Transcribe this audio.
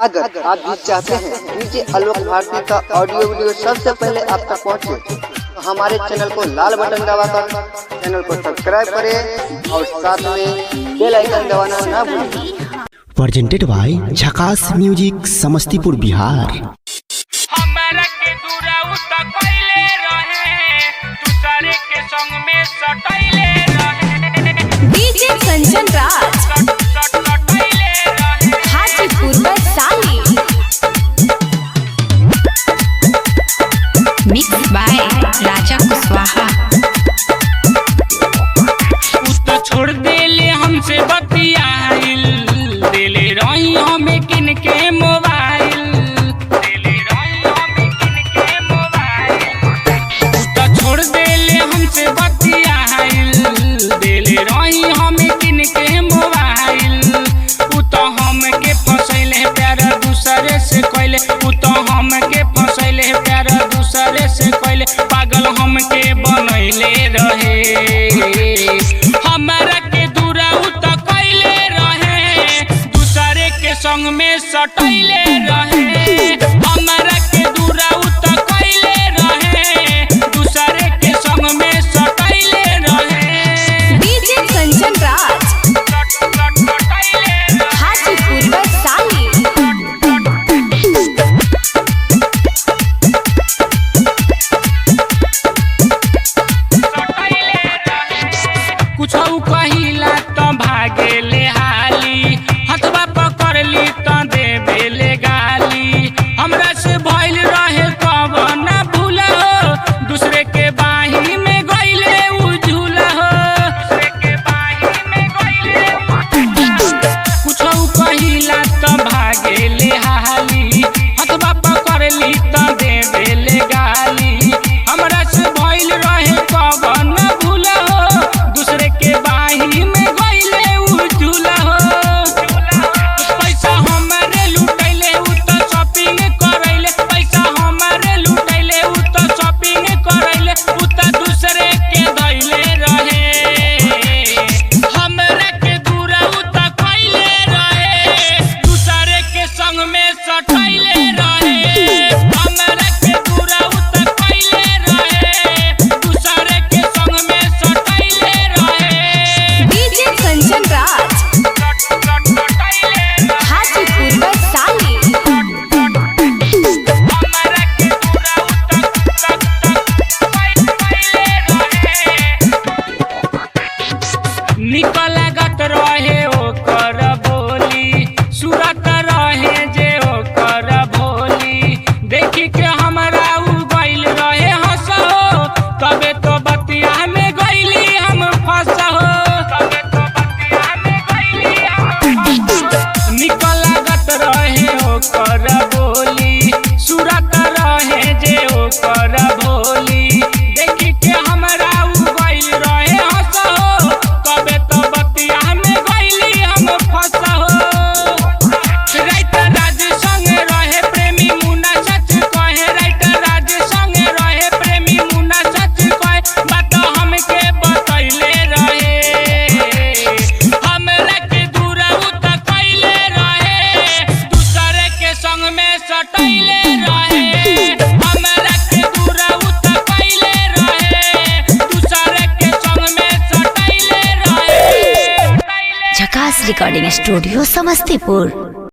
अगर आप भी चाहते हैं डीजे आलोक भारती का ऑडियो वीडियो सबसे पहले आप तक पहुंचे, तो हमारे चैनल को लाल बटन दबाकर चैनल को सब्सक्राइब करें और साथ में बेल आइकन दबाना ना भूलें। Presented by Jhakaas music, Samastipur, Bihar. DJ Kanchan Raj Hajipur Vaishali, mix by Raja Kushwaha. छोड़ देले हमसे बतियाइल, देले रही हमें किन के मोबाइल, देले रही हमें किन के मोबाइल। छोड़ देले हमसे बतियाइल, देले रही हमें किन के मोबाइल। उ तो हमके फसैले प्यार दूसरे से कइले, उ तो हमके फसैले प्यार दूसरे से कइले। पागल हमके बनैले रहे, हमारा के दूरा उत कइले रहे, दूसरे के संग में सटैले रहे। हमारा के दूरा उत कइले रहे, दूसरे के संग में सटैले रहे। डीजे कंचन राज हाजीपुर वैशाली, कुछ कहिला तो भागेले हाली, हथवा पकड़ली तो देवेले गाली। हमरा से भइल रहे कब ना भूला हो, दूसरे के बाही में गइले उ झूला हो, दूसरे के बाही में गइले कुछ कहिला तो भागेले हाली, हथवा पकड़ली तो देवेले गाली। हमरा से भइल रहे कब ना भूला हो, दूसरे के बाही में गइले उ झूला हो। पैसा हमारे लुटैले उ तो शॉपिंग करैले, पैसा हमारे लुटैले उ तो शॉपिंग करैले। उ तो दूसरे के धइले रहे, हमरा के दूरा उ तो कइले रहे, दूसरे के संग में सटैले रहे। हमरा के दूरा उ तो कइले रहे, दूसरे के संग में सटैले रहे। डीजे कंचन राज हाजीपुर वैशाली, निकल लागत रहे ओकर बोली, सूरत रहे जे ओकर भोली। देखी के हमरा उ गइल रहे हंसो, तबे तो बतिया में गइली हम फंसो, तबे तो बतिया में गइली हम फंसो। निकल लागत रहे ओकर बोली, सूरत रहे जे ओकर भोली। देखी के हमरा उ गइल रहे हंसो, तबे तो बतिया में गइली हम फंसो। राइटर राज संग रहे प्रेमी मुन्ना सच कहे, राइटर राज संग रहे प्रेमी मुन्ना सच कहे। बात हमके बतैले रहे, हमरा के दूरा उत कइले रहे, दूसरे के संग में सटैले रहे। हमरा के दूरा उत कइले रहे, दूसरे के संग में सटैले रहे। झकास रिकॉर्डिंग स्टूडियो, समस्तीपुर।